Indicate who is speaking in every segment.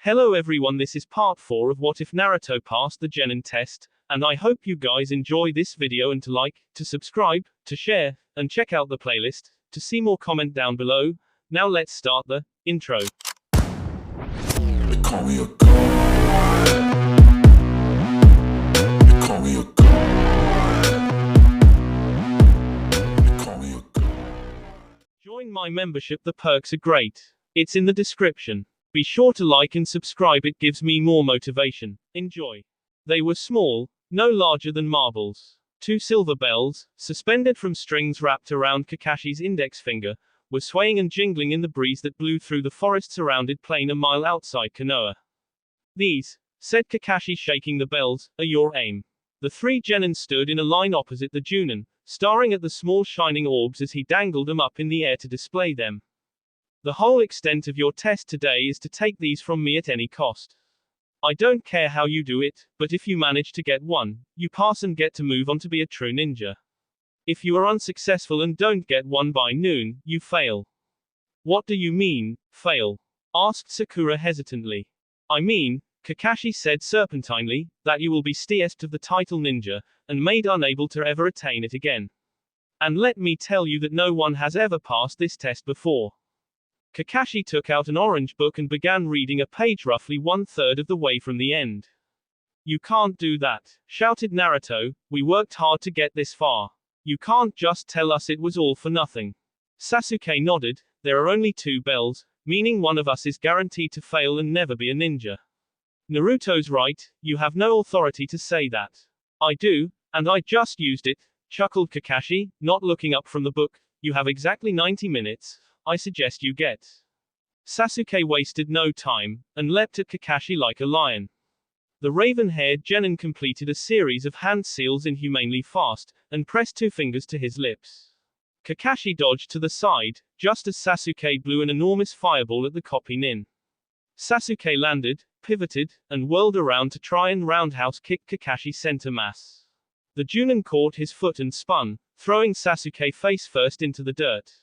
Speaker 1: Hello everyone, this is part 4 of What If Naruto Passed the Genin test, and I hope you guys enjoy this video and to like, to subscribe, to share, and check out the playlist, to see more comment down below. Now let's start the intro.
Speaker 2: They call me a god. They call me a god. They call me a god.
Speaker 1: Join my membership, the perks are great. It's in the description. Be sure to like and subscribe, it gives me more motivation. Enjoy. They were small, no larger than marbles. 2 silver bells, suspended from strings wrapped around Kakashi's index finger, were swaying and jingling in the breeze that blew through the forest-surrounded plain a mile outside Konoha. "These," said Kakashi, shaking the bells, "are your aim." The 3 genin stood in a line opposite the Junin, staring at the small shining orbs as he dangled them up in the air to display them. "The whole extent of your test today is to take these from me at any cost. I don't care how you do it, but if you manage to get one, you pass and get to move on to be a true ninja. If you are unsuccessful and don't get one by noon, you fail." "What do you mean, fail?" asked Sakura hesitantly. "I mean," Kakashi said serpentinely, "that you will be stripped of the title ninja, and made unable to ever attain it again. And let me tell you that no one has ever passed this test before." Kakashi took out an orange book and began reading a page roughly 1/3 of the way from the end. "You can't do that," shouted Naruto, "we worked hard to get this far. You can't just tell us it was all for nothing." Sasuke nodded. "There are only 2 bells, meaning one of us is guaranteed to fail and never be a ninja." "Naruto's right, you have no authority to say that." "I do, and I just used it," chuckled Kakashi, not looking up from the book. "You have exactly 90 minutes. I suggest you get." Sasuke wasted no time, and leapt at Kakashi like a lion. The raven-haired genin completed a series of hand seals inhumanely fast, and pressed 2 fingers to his lips. Kakashi dodged to the side, just as Sasuke blew an enormous fireball at the copy nin. Sasuke landed, pivoted, and whirled around to try and roundhouse kick Kakashi's center mass. The Junin caught his foot and spun, throwing Sasuke face first into the dirt.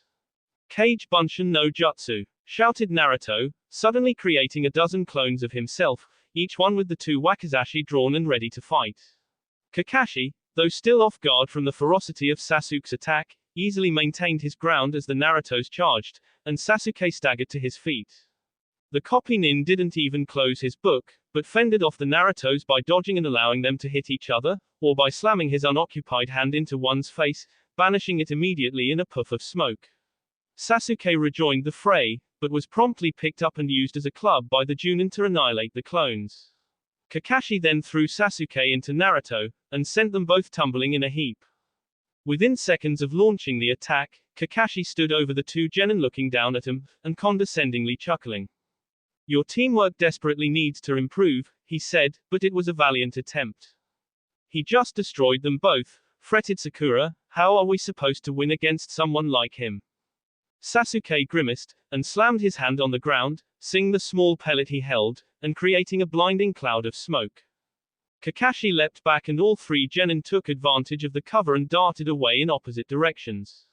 Speaker 1: "Kage Bunshin no Jutsu," shouted Naruto, suddenly creating a dozen clones of himself, each one with the 2 wakizashi drawn and ready to fight. Kakashi, though still off guard from the ferocity of Sasuke's attack, easily maintained his ground as the Narutos charged, and Sasuke staggered to his feet. The copy nin didn't even close his book, but fended off the Narutos by dodging and allowing them to hit each other, or by slamming his unoccupied hand into one's face, banishing it immediately in a puff of smoke. Sasuke rejoined the fray, but was promptly picked up and used as a club by the Junin to annihilate the clones. Kakashi then threw Sasuke into Naruto, and sent them both tumbling in a heap. Within seconds of launching the attack, Kakashi stood over the 2 genin looking down at him, and condescendingly chuckling. "Your teamwork desperately needs to improve," he said, "but it was a valiant attempt." "He just destroyed them both," fretted Sakura. "How are we supposed to win against someone like him?" Sasuke grimaced, and slammed his hand on the ground, seeing the small pellet he held, and creating a blinding cloud of smoke. Kakashi leapt back and all 3 genin took advantage of the cover and darted away in opposite directions.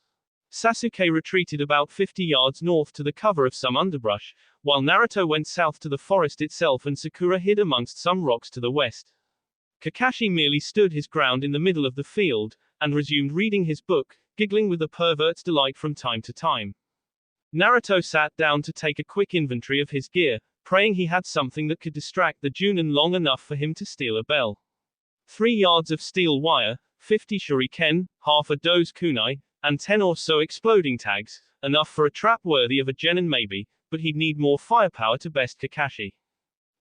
Speaker 1: Sasuke retreated about 50 yards north to the cover of some underbrush, while Naruto went south to the forest itself and Sakura hid amongst some rocks to the west. Kakashi merely stood his ground in the middle of the field, and resumed reading his book, giggling with a pervert's delight from time to time. Naruto sat down to take a quick inventory of his gear, praying he had something that could distract the Junin long enough for him to steal a bell. 3 yards of steel wire, 50 shuriken, half a doze kunai, and 10 or so exploding tags, enough for a trap worthy of a genin maybe, but he'd need more firepower to best Kakashi.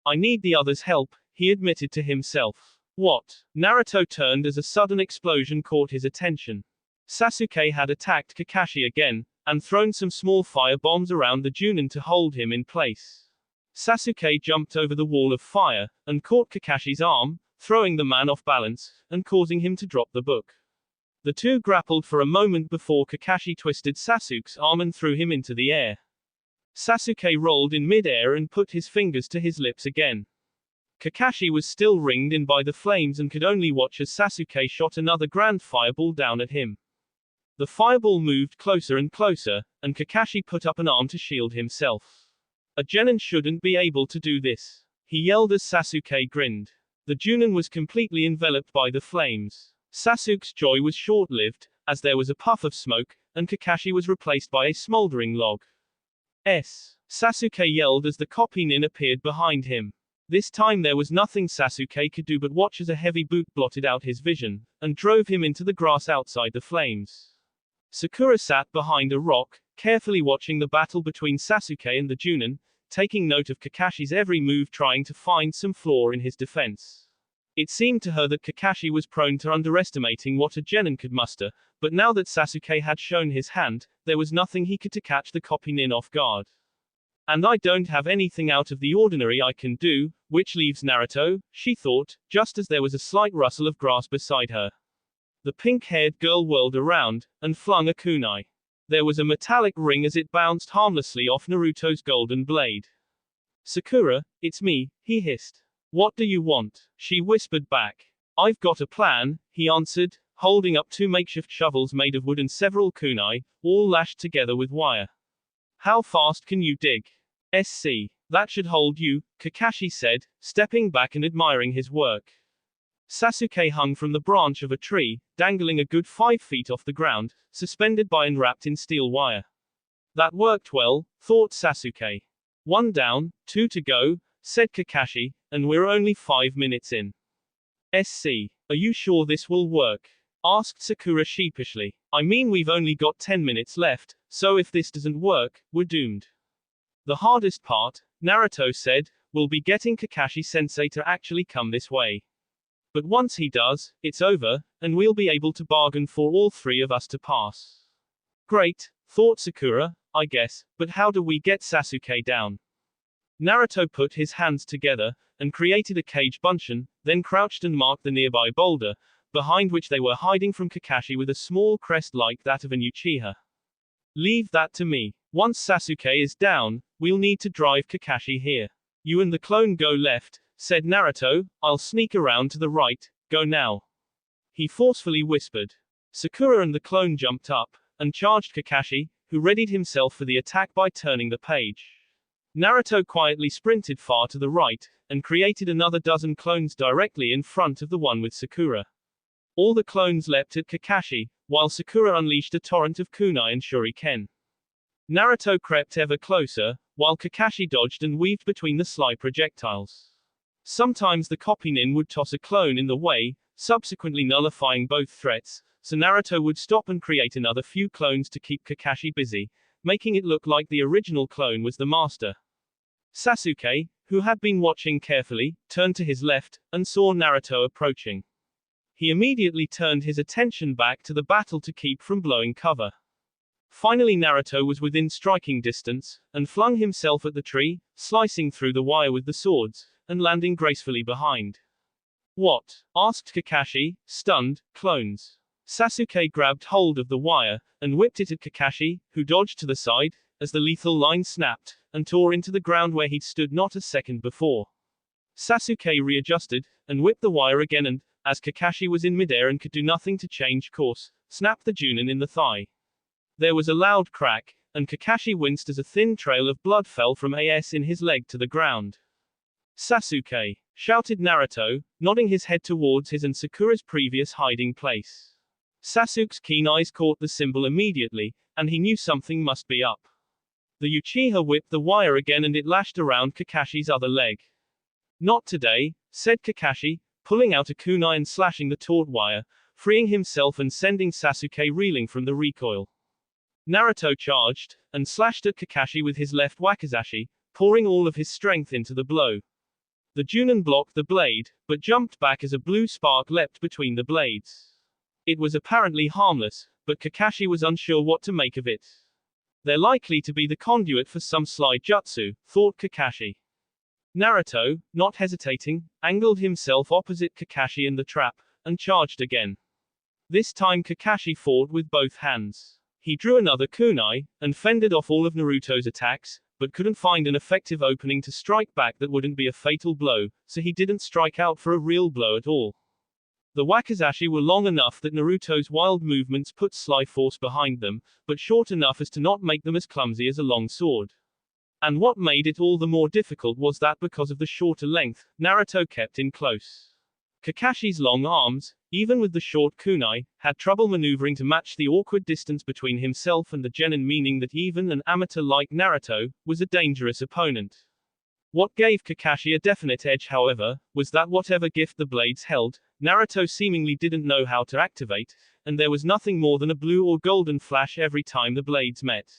Speaker 1: "I need the others' help," he admitted to himself. "What?" Naruto turned as a sudden explosion caught his attention. Sasuke had attacked Kakashi again, and thrown some small fire bombs around the Junin to hold him in place. Sasuke jumped over the wall of fire, and caught Kakashi's arm, throwing the man off balance, and causing him to drop the book. The 2 grappled for a moment before Kakashi twisted Sasuke's arm and threw him into the air. Sasuke rolled in mid-air and put his fingers to his lips again. Kakashi was still ringed in by the flames and could only watch as Sasuke shot another grand fireball down at him. The fireball moved closer and closer, and Kakashi put up an arm to shield himself. A genin shouldn't be able to do this, he yelled as Sasuke grinned. The Junin was completely enveloped by the flames. Sasuke's joy was short-lived, as there was a puff of smoke, and Kakashi was replaced by a smoldering log. Sasuke yelled as the copy nin appeared behind him. This time there was nothing Sasuke could do but watch as a heavy boot blotted out his vision, and drove him into the grass outside the flames. Sakura sat behind a rock, carefully watching the battle between Sasuke and the Junin, taking note of Kakashi's every move, trying to find some flaw in his defense. It seemed to her that Kakashi was prone to underestimating what a genin could muster, but now that Sasuke had shown his hand, there was nothing he could to catch the copy nin off guard. And I don't have anything out of the ordinary I can do, which leaves Naruto, she thought, just as there was a slight rustle of grass beside her. The pink-haired girl whirled around, and flung a kunai. There was a metallic ring as it bounced harmlessly off Naruto's golden blade. Sakura, it's me, he hissed. What do you want? She whispered back. I've got a plan, he answered, holding up 2 makeshift shovels made of wood and several kunai, all lashed together with wire. How fast can you dig? That should hold you, Kakashi said, stepping back and admiring his work. Sasuke hung from the branch of a tree, dangling a good 5 feet off the ground, suspended by and wrapped in steel wire. That worked well, thought Sasuke. 1 down, 2 to go, said Kakashi, and we're only 5 minutes in. Are you sure this will work? Asked Sakura sheepishly. I mean, we've only got 10 minutes left, so if this doesn't work, we're doomed. The hardest part, Naruto said, will be getting Kakashi-sensei to actually come this way. But once he does, it's over, and we'll be able to bargain for all 3 of us to pass. Great, thought Sakura, I guess, but how do we get Sasuke down? Naruto put his hands together, and created a cage bunshin, then crouched and marked the nearby boulder, behind which they were hiding from Kakashi with a small crest like that of an Uchiha. Leave that to me. Once Sasuke is down, we'll need to drive Kakashi here. You and the clone go left, said Naruto, I'll sneak around to the right, go now. He forcefully whispered. Sakura and the clone jumped up, and charged Kakashi, who readied himself for the attack by turning the page. Naruto quietly sprinted far to the right, and created another dozen clones directly in front of the one with Sakura. All the clones leapt at Kakashi, while Sakura unleashed a torrent of kunai and shuriken. Naruto crept ever closer, while Kakashi dodged and weaved between the sly projectiles. Sometimes the copy nin would toss a clone in the way, subsequently nullifying both threats, so Naruto would stop and create another few clones to keep Kakashi busy, making it look like the original clone was the master. Sasuke, who had been watching carefully, turned to his left, and saw Naruto approaching. He immediately turned his attention back to the battle to keep from blowing cover. Finally Naruto was within striking distance, and flung himself at the tree, slicing through the wire with the swords, and landing gracefully behind. What? Asked Kakashi, stunned. Clones. Sasuke grabbed hold of the wire, and whipped it at Kakashi, who dodged to the side, as the lethal line snapped, and tore into the ground where he'd stood not a second before. Sasuke readjusted, and whipped the wire again and, as Kakashi was in midair and could do nothing to change course, snapped the Junin in the thigh. There was a loud crack, and Kakashi winced as a thin trail of blood fell from in his leg to the ground. Sasuke! Shouted Naruto, nodding his head towards his and Sakura's previous hiding place. Sasuke's keen eyes caught the symbol immediately, and he knew something must be up. The Uchiha whipped the wire again and it lashed around Kakashi's other leg. Not today, said Kakashi, pulling out a kunai and slashing the taut wire, freeing himself and sending Sasuke reeling from the recoil. Naruto charged, and slashed at Kakashi with his left wakizashi, pouring all of his strength into the blow. The Junin blocked the blade, but jumped back as a blue spark leapt between the blades. It was apparently harmless, but Kakashi was unsure what to make of it. They're likely to be the conduit for some sly jutsu, thought Kakashi. Naruto, not hesitating, angled himself opposite Kakashi in the trap, and charged again. This time Kakashi fought with both hands. He drew another kunai, and fended off all of Naruto's attacks, but couldn't find an effective opening to strike back that wouldn't be a fatal blow, so he didn't strike out for a real blow at all. The wakizashi were long enough that Naruto's wild movements put sly force behind them, but short enough as to not make them as clumsy as a long sword. And what made it all the more difficult was that because of the shorter length, Naruto kept in close. Kakashi's long arms, even with the short kunai, had trouble maneuvering to match the awkward distance between himself and the genin, meaning that even an amateur like Naruto was a dangerous opponent. What gave Kakashi a definite edge, however, was that whatever gift the blades held, Naruto seemingly didn't know how to activate, and there was nothing more than a blue or golden flash every time the blades met.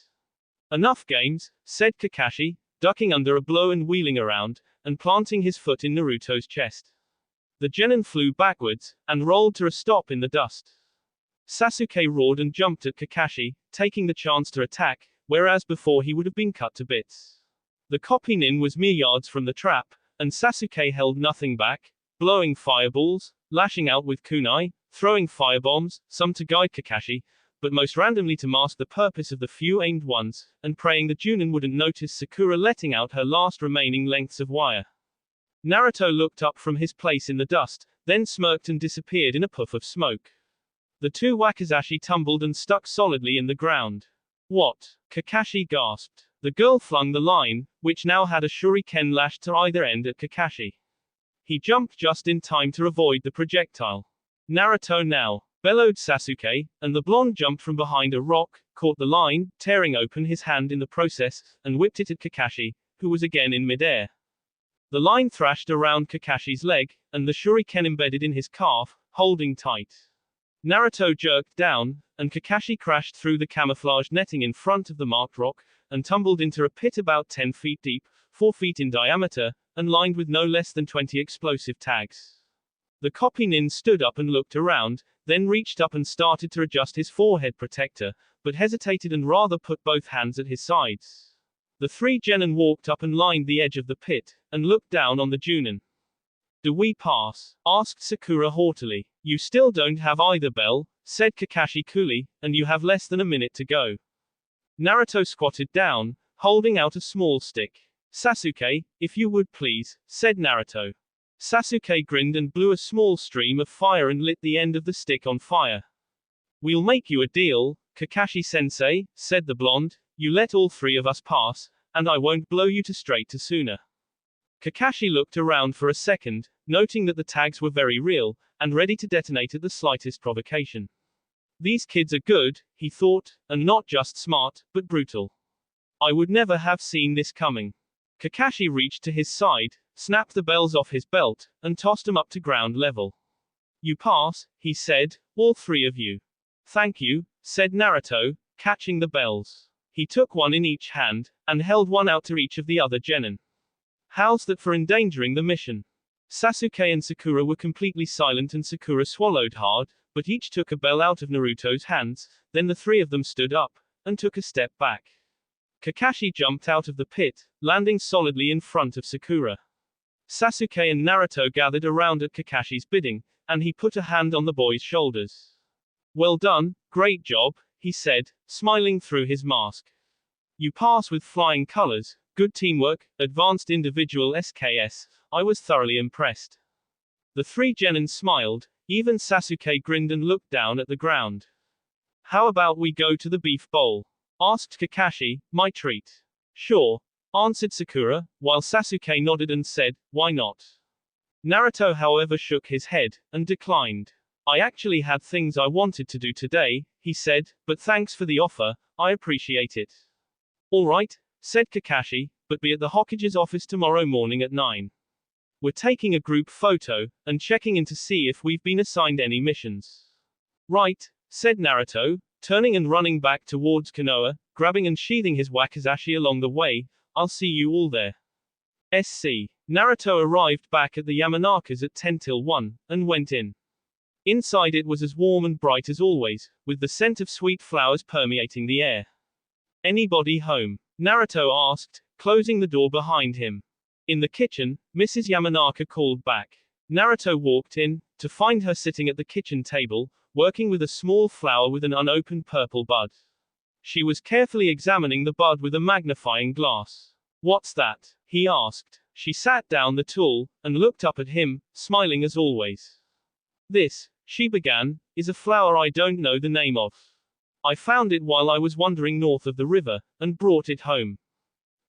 Speaker 1: Enough games, said Kakashi, ducking under a blow and wheeling around, and planting his foot in Naruto's chest. The genin flew backwards, and rolled to a stop in the dust. Sasuke roared and jumped at Kakashi, taking the chance to attack, whereas before he would have been cut to bits. The copy nin was mere yards from the trap, and Sasuke held nothing back, blowing fireballs, lashing out with kunai, throwing firebombs, some to guide Kakashi, but most randomly to mask the purpose of the few aimed ones, and praying the Junin wouldn't notice Sakura letting out her last remaining lengths of wire. Naruto looked up from his place in the dust, then smirked and disappeared in a puff of smoke. The two wakizashi tumbled and stuck solidly in the ground. What? Kakashi gasped. The girl flung the line, which now had a shuriken lashed to either end at Kakashi. He jumped just in time to avoid the projectile. Naruto now! Bellowed Sasuke, and the blonde jumped from behind a rock, caught the line, tearing open his hand in the process, and whipped it at Kakashi, who was again in midair. The line thrashed around Kakashi's leg, and the shuriken embedded in his calf, holding tight. Naruto jerked down, and Kakashi crashed through the camouflaged netting in front of the marked rock, and tumbled into a pit about 10 feet deep, 4 feet in diameter, and lined with no less than 20 explosive tags. The copy nin stood up and looked around, then reached up and started to adjust his forehead protector, but hesitated and rather put both hands at his sides. The three genin walked up and lined the edge of the pit, and looked down on the Junin. Do we pass? Asked Sakura haughtily. You still don't have either, Bell, said Kakashi coolly, and you have less than a minute to go. Naruto squatted down, holding out a small stick. Sasuke, if you would please, said Naruto. Sasuke grinned and blew a small stream of fire and lit the end of the stick on fire. We'll make you a deal, Kakashi-sensei, said the blonde. You let all three of us pass, and I won't blow you to straight to Suna. Kakashi looked around for a second, noting that the tags were very real, and ready to detonate at the slightest provocation. These kids are good, he thought, and not just smart, but brutal. I would never have seen this coming. Kakashi reached to his side, snapped the bells off his belt, and tossed them up to ground level. You pass, he said, all three of you. Thank you, said Naruto, catching the bells. He took one in each hand, and held one out to each of the other genin. How's that for endangering the mission? Sasuke and Sakura were completely silent, and Sakura swallowed hard, but each took a bell out of Naruto's hands, then the three of them stood up, and took a step back. Kakashi jumped out of the pit, landing solidly in front of Sakura. Sasuke and Naruto gathered around at Kakashi's bidding, and he put a hand on the boy's shoulders. Well done, great job, he said, smiling through his mask. You pass with flying colors, good teamwork, advanced individual SKS, I was thoroughly impressed. The three genin smiled, even Sasuke grinned and looked down at the ground. How about we go to the beef bowl? Asked Kakashi, my treat. Sure, answered Sakura, while Sasuke nodded and said, why not? Naruto however shook his head, and declined. I actually had things I wanted to do today, he said, but thanks for the offer, I appreciate it. Alright, said Kakashi, but be at the Hokage's office tomorrow morning at 9. We're taking a group photo, and checking in to see if we've been assigned any missions. Right, said Naruto, turning and running back towards Konoha, grabbing and sheathing his wakizashi along the way. I'll see you all there. SC. Naruto arrived back at the Yamanaka's at 10 till 1, and went in. Inside it was as warm and bright as always, with the scent of sweet flowers permeating the air. Anybody home? Naruto asked, closing the door behind him. In the kitchen, Mrs. Yamanaka called back. Naruto walked in, to find her sitting at the kitchen table, working with a small flower with an unopened purple bud. She was carefully examining the bud with a magnifying glass. What's that? He asked. She sat down the tool, and looked up at him, smiling as always. This, she began, is a flower I don't know the name of. I found it while I was wandering north of the river, and brought it home.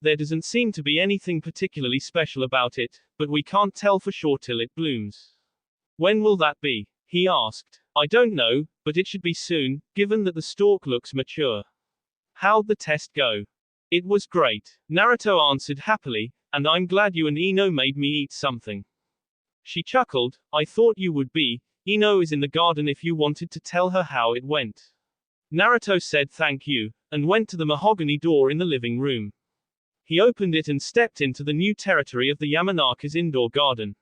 Speaker 1: There doesn't seem to be anything particularly special about it, but we can't tell for sure till it blooms. When will that be? He asked. I don't know, but it should be soon, given that the stalk looks mature. How'd the test go? It was great, Naruto answered happily, and I'm glad you and Ino made me eat something. She chuckled, I thought you would be. Ino is in the garden if you wanted to tell her how it went. Naruto said thank you, and went to the mahogany door in the living room. He opened it and stepped into the new territory of the Yamanaka's indoor garden.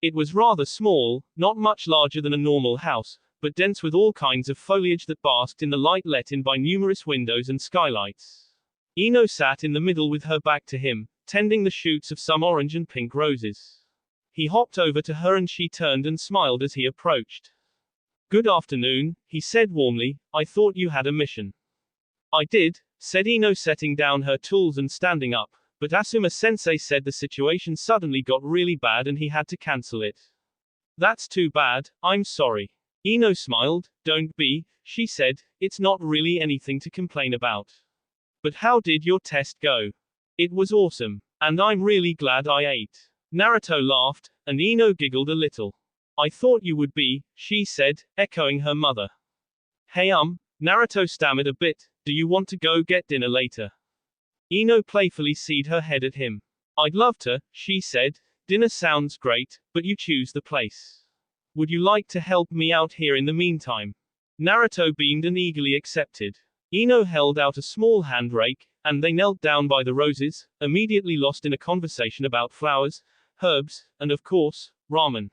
Speaker 1: It was rather small, not much larger than a normal house, but dense with all kinds of foliage that basked in the light let in by numerous windows and skylights. Ino sat in the middle with her back to him, tending the shoots of some orange and pink roses. He hopped over to her and she turned and smiled as he approached. Good afternoon, he said warmly, I thought you had a mission. I did, said Ino setting down her tools and standing up, but Asuma-sensei said the situation suddenly got really bad and he had to cancel it. That's too bad, I'm sorry. Ino smiled, don't be, she said, it's not really anything to complain about. But how did your test go? It was awesome. And I'm really glad I ate. Naruto laughed, and Ino giggled a little. I thought you would be, she said, echoing her mother. Hey Naruto stammered a bit, do you want to go get dinner later? Ino playfully seed her head at him. I'd love to, she said, dinner sounds great, but you choose the place. Would you like to help me out here in the meantime? Naruto beamed and eagerly accepted. Ino held out a small hand rake, and they knelt down by the roses, immediately lost in a conversation about flowers, herbs, and of course, ramen.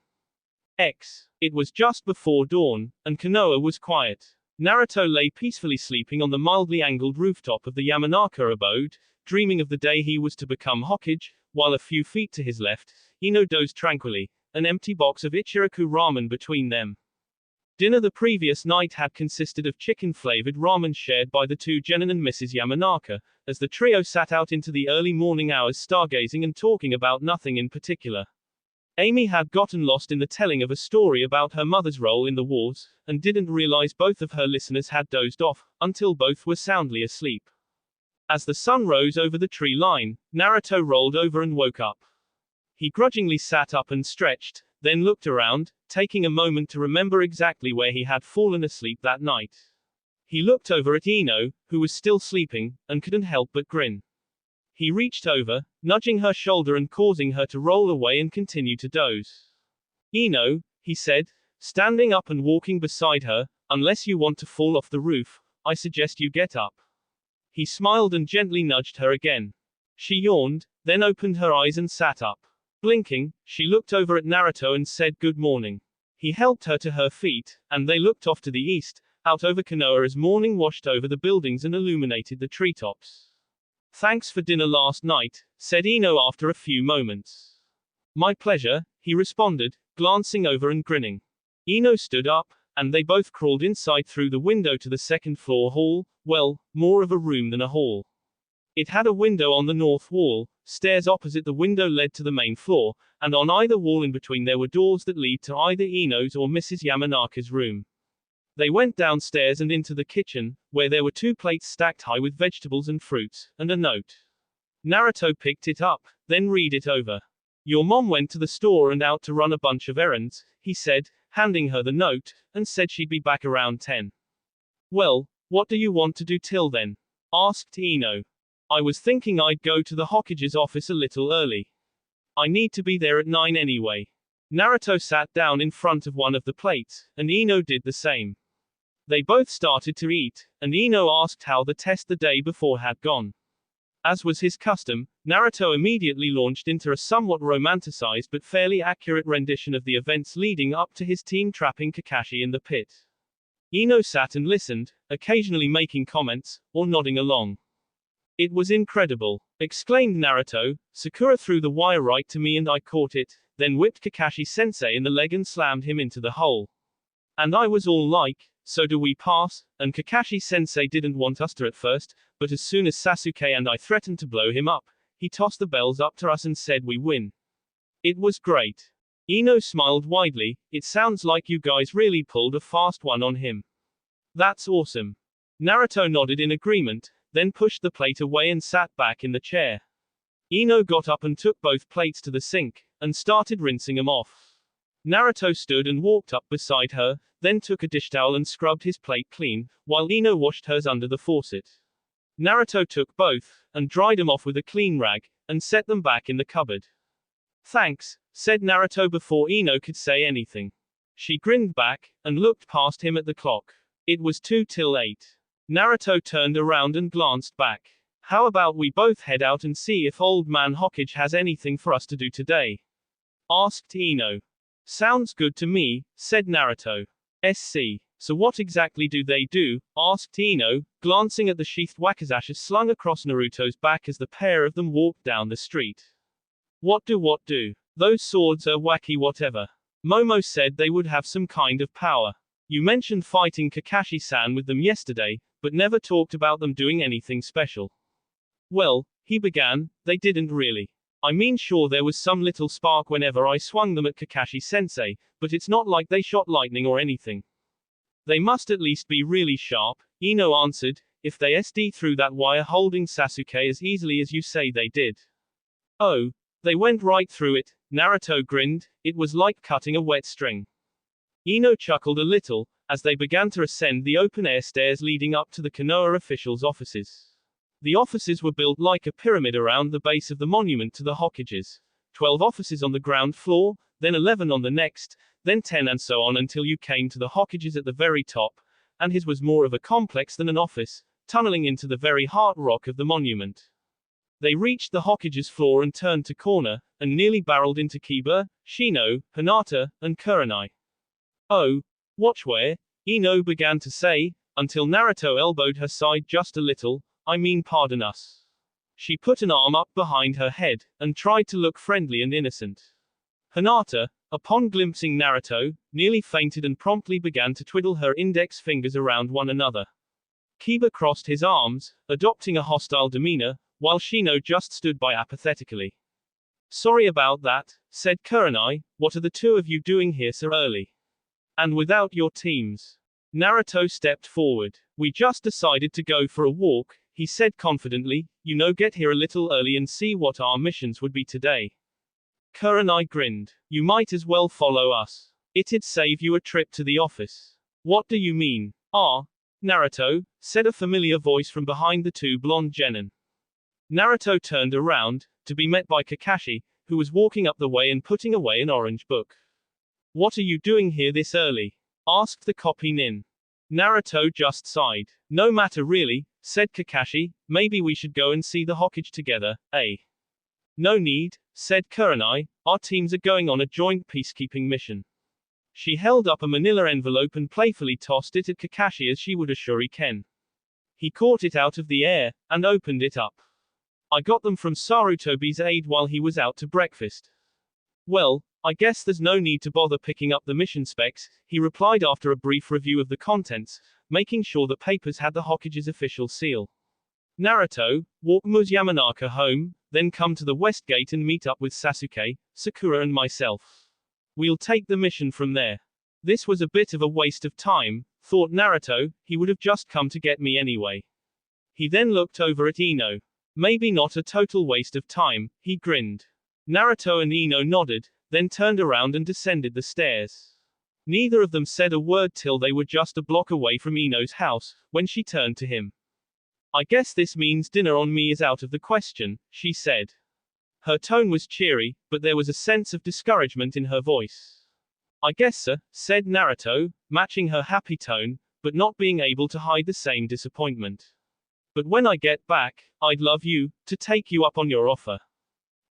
Speaker 1: It was just before dawn, and Konoha was quiet. Naruto lay peacefully sleeping on the mildly angled rooftop of the Yamanaka abode, dreaming of the day he was to become Hokage, while a few feet to his left, Ino dozed tranquilly, an empty box of Ichiraku ramen between them. Dinner the previous night had consisted of chicken-flavored ramen shared by the two Genin and Mrs. Yamanaka, as the trio sat out into the early morning hours stargazing and talking about nothing in particular. Amy had gotten lost in the telling of a story about her mother's role in the wars, and didn't realize both of her listeners had dozed off, until both were soundly asleep. As the sun rose over the tree line, Naruto rolled over and woke up. He grudgingly sat up and stretched, then looked around, taking a moment to remember exactly where he had fallen asleep that night. He looked over at Ino, who was still sleeping, and couldn't help but grin. He reached over, nudging her shoulder and causing her to roll away and continue to doze. Ino, he said, standing up and walking beside her, unless you want to fall off the roof, I suggest you get up. He smiled and gently nudged her again. She yawned, then opened her eyes and sat up. Blinking, she looked over at Naruto and said good morning. He helped her to her feet, and they looked off to the east, out over Konoha as morning washed over the buildings and illuminated the treetops. Thanks for dinner last night, said Ino after a few moments. My pleasure, he responded, glancing over and grinning. Ino stood up, and they both crawled inside through the window to the second-floor hall, well, more of a room than a hall. It had a window on the north wall, stairs opposite the window led to the main floor, and on either wall in between there were doors that lead to either Ino's or Mrs. Yamanaka's room. They went downstairs and into the kitchen, where there were 2 plates stacked high with vegetables and fruits, and a note. Naruto picked it up, then read it over. Your mom went to the store and out to run a bunch of errands, he said, handing her the note, and said she'd be back around 10. Well, what do you want to do till then? Asked Ino. I was thinking I'd go to the Hokage's office a little early. I need to be there at 9 anyway. Naruto sat down in front of one of the plates, and Ino did the same. They both started to eat, and Ino asked how the test the day before had gone. As was his custom, Naruto immediately launched into a somewhat romanticized but fairly accurate rendition of the events leading up to his team trapping Kakashi in the pit. Ino sat and listened, occasionally making comments, or nodding along. It was incredible, exclaimed Naruto. Sakura threw the wire right to me and I caught it, then whipped Kakashi-sensei in the leg and slammed him into the hole. And I was all like, so do we pass? And Kakashi-sensei didn't want us to at first, but as soon as Sasuke and I threatened to blow him up, he tossed the bells up to us and said we win. It was great. Ino smiled widely, it sounds like you guys really pulled a fast one on him. That's awesome. Naruto nodded in agreement, then pushed the plate away and sat back in the chair. Ino got up and took both plates to the sink, and started rinsing them off. Naruto stood and walked up beside her, then took a dish towel and scrubbed his plate clean, while Ino washed hers under the faucet. Naruto took both, and dried them off with a clean rag, and set them back in the cupboard. Thanks, said Naruto before Ino could say anything. She grinned back, and looked past him at the clock. It was 2 till 8. Naruto turned around and glanced back. How about we both head out and see if Old Man Hokage has anything for us to do today? Asked Ino. Sounds good to me, said Naruto. SC. So what exactly do they do? Asked Ino, glancing at the sheathed wakizashi slung across Naruto's back as the pair of them walked down the street. What do? Those swords are wacky whatever. Momo said they would have some kind of power. You mentioned fighting Kakashi-san with them yesterday, but never talked about them doing anything special. Well, he began, they didn't really. I mean sure there was some little spark whenever I swung them at Kakashi-sensei, but it's not like they shot lightning or anything. They must at least be really sharp, Ino answered, if they SD through that wire holding Sasuke as easily as you say they did. Oh, they went right through it, Naruto grinned, it was like cutting a wet string. Ino chuckled a little, as they began to ascend the open-air stairs leading up to the Konoha officials' offices. The offices were built like a pyramid around the base of the monument to the Hokages. 12 offices on the ground floor, then 11 on the next, then 10 and so on until you came to the Hokages at the very top, and his was more of a complex than an office, tunneling into the very heart rock of the monument. They reached the Hokage's floor and turned to corner, and nearly barreled into Kiba, Shino, Hinata, and Kurenai. Oh, watch where, Ino began to say, until Naruto elbowed her side just a little, I mean pardon us. She put an arm up behind her head, and tried to look friendly and innocent. Hinata, upon glimpsing Naruto, nearly fainted and promptly began to twiddle her index fingers around one another. Kiba crossed his arms, adopting a hostile demeanor, while Shino just stood by apathetically. Sorry about that, said Kurenai, what are the two of you doing here so early? And without your teams? Naruto stepped forward. We just decided to go for a walk, he said confidently, get here a little early and see what our missions would be today. Kurenai grinned. You might as well follow us. It'd save you a trip to the office. What do you mean? Naruto, said a familiar voice from behind the two blonde genin. Naruto turned around, to be met by Kakashi, who was walking up the way and putting away an orange book. What are you doing here this early? Asked the copy nin. Naruto just sighed. No matter really, said Kakashi, maybe we should go and see the Hokage together, eh? No need, said Kurenai, our teams are going on a joint peacekeeping mission. She held up a manila envelope and playfully tossed it at Kakashi as she would a shuriken. He caught it out of the air, and opened it up. I got them from Sarutobi's aide while he was out to breakfast. Well, I guess there's no need to bother picking up the mission specs, he replied after a brief review of the contents, making sure the papers had the Hokage's official seal. Naruto, walk Muz Yamanaka home, then come to the west gate and meet up with Sasuke, Sakura and myself. We'll take the mission from there. This was a bit of a waste of time, thought Naruto, he would have just come to get me anyway. He then looked over at Ino. Maybe not a total waste of time, he grinned. Naruto and Ino nodded, then turned around and descended the stairs. Neither of them said a word till they were just a block away from Ino's house, when she turned to him. I guess this means dinner on me is out of the question, she said. Her tone was cheery, but there was a sense of discouragement in her voice. I guess so, said Naruto, matching her happy tone, but not being able to hide the same disappointment. But when I get back, I'd love you to take you up on your offer.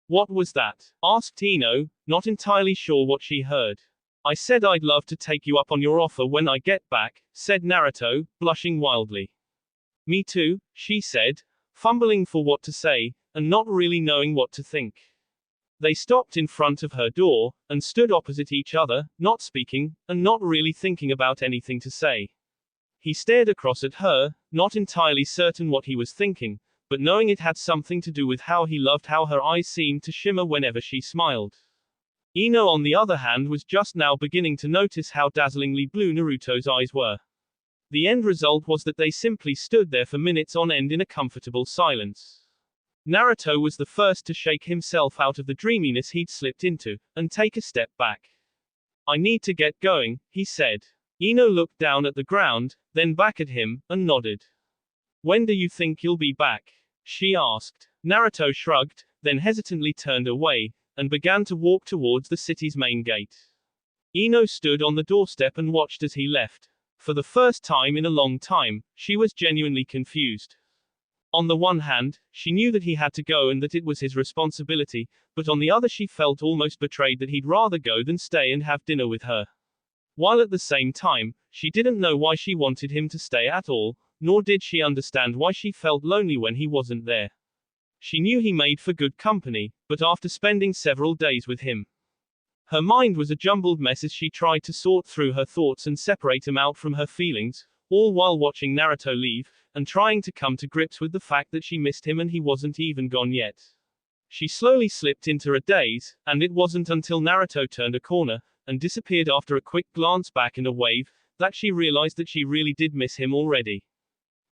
Speaker 1: What was that? Asked Ino, not entirely sure what she heard. I said I'd love to take you up on your offer when I get back, said Naruto, blushing wildly. Me too, she said, fumbling for what to say, and not really knowing what to think. They stopped in front of her door, and stood opposite each other, not speaking, and not really thinking about anything to say. He stared across at her, not entirely certain what he was thinking, but knowing it had something to do with how he loved how her eyes seemed to shimmer whenever she smiled. Ino on the other hand was just now beginning to notice how dazzlingly blue Naruto's eyes were. The end result was that they simply stood there for minutes on end in a comfortable silence. Naruto was the first to shake himself out of the dreaminess he'd slipped into, and take a step back. I need to get going, he said. Ino looked down at the ground, then back at him, and nodded. When do you think you'll be back? She asked. Naruto shrugged, then hesitantly turned away, and began to walk towards the city's main gate. Ino stood on the doorstep and watched as he left. For the first time in a long time, she was genuinely confused. On the one hand, she knew that he had to go and that it was his responsibility, but on the other she felt almost betrayed that he'd rather go than stay and have dinner with her. While at the same time, she didn't know why she wanted him to stay at all, nor did she understand why she felt lonely when he wasn't there. She knew he made for good company, but after spending several days with him, her mind was a jumbled mess as she tried to sort through her thoughts and separate them out from her feelings, all while watching Naruto leave, and trying to come to grips with the fact that she missed him and he wasn't even gone yet. She slowly slipped into a daze, and it wasn't until Naruto turned a corner, and disappeared after a quick glance back and a wave, that she realized that she really did miss him already.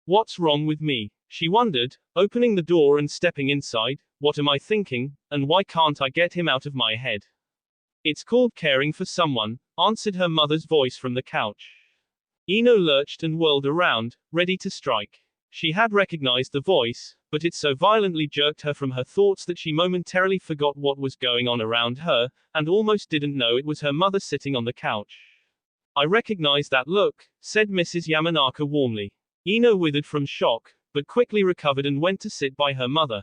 Speaker 1: What's wrong with me? She wondered, opening the door and stepping inside. What am I thinking, and why can't I get him out of my head? It's called caring for someone, answered her mother's voice from the couch. Ino lurched and whirled around, ready to strike. She had recognized the voice, but it so violently jerked her from her thoughts that she momentarily forgot what was going on around her, and almost didn't know it was her mother sitting on the couch. I recognize that look, said Mrs. Yamanaka warmly. Ino withered from shock, but quickly recovered and went to sit by her mother.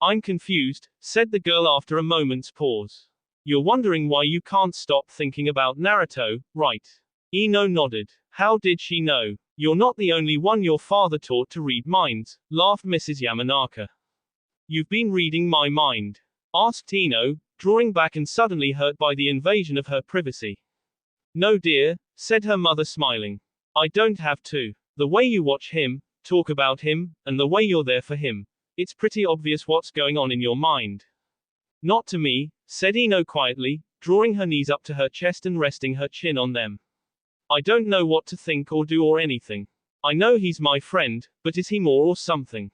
Speaker 1: I'm confused, said the girl after a moment's pause. You're wondering why you can't stop thinking about Naruto, right? Ino nodded. How did she know? You're not the only one your father taught to read minds, laughed Mrs. Yamanaka. You've been reading my mind? Asked Ino, drawing back and suddenly hurt by the invasion of her privacy. No dear, said her mother smiling. I don't have to. The way you watch him, talk about him, and the way you're there for him, it's pretty obvious what's going on in your mind. Not to me, said Ino quietly, drawing her knees up to her chest and resting her chin on them. I don't know what to think or do or anything. I know he's my friend, but is he more or something?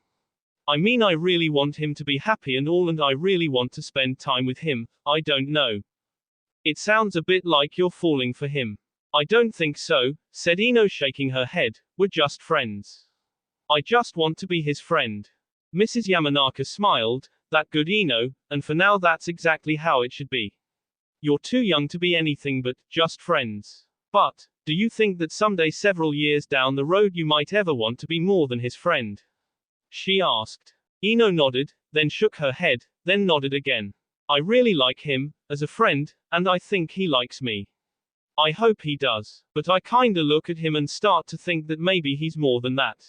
Speaker 1: I mean, I really want him to be happy and all, and I really want to spend time with him. I don't know. It sounds a bit like you're falling for him. I don't think so, said Ino, shaking her head. We're just friends. I just want to be his friend. Mrs. Yamanaka smiled. That good, Ino, and for now that's exactly how it should be. You're too young to be anything but just friends. But, do you think that someday several years down the road you might ever want to be more than his friend? She asked. Ino nodded, then shook her head, then nodded again. I really like him, as a friend, and I think he likes me. I hope he does. But I kinda look at him and start to think that maybe he's more than that.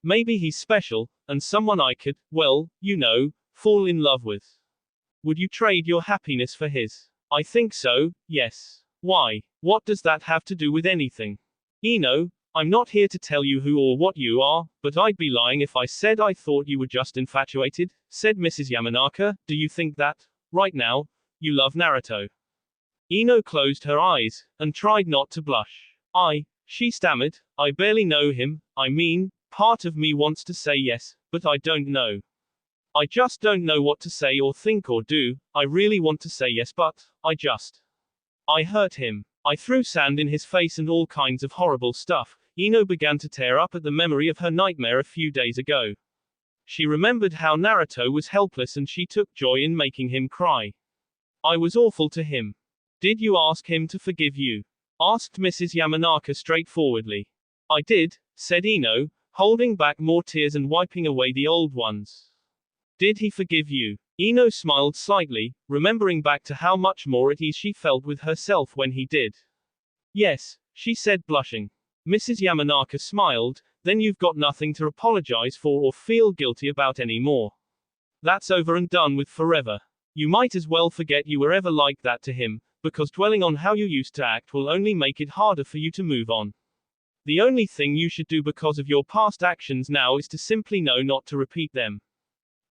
Speaker 1: Maybe he's special, and someone I could, well, you know, fall in love with. Would you trade your happiness for his? I think so, yes. Why? What does that have to do with anything? Ino, I'm not here to tell you who or what you are, but I'd be lying if I said I thought you were just infatuated, said Mrs. Yamanaka. Do you think that, right now, you love Naruto? Ino closed her eyes, and tried not to blush. She stammered, I barely know him. I mean, part of me wants to say yes, but I don't know. I just don't know what to say or think or do. I really want to say yes, but I hurt him. I threw sand in his face and all kinds of horrible stuff. Ino began to tear up at the memory of her nightmare a few days ago. She remembered how Naruto was helpless and she took joy in making him cry. I was awful to him. Did you ask him to forgive you? Asked Mrs. Yamanaka straightforwardly. I did, said Ino, holding back more tears and wiping away the old ones. Did he forgive you? Ino smiled slightly, remembering back to how much more at ease she felt with herself when he did. Yes, she said, blushing. Mrs. Yamanaka smiled. Then you've got nothing to apologize for or feel guilty about anymore. That's over and done with forever. You might as well forget you were ever like that to him, because dwelling on how you used to act will only make it harder for you to move on. The only thing you should do because of your past actions now is to simply know not to repeat them.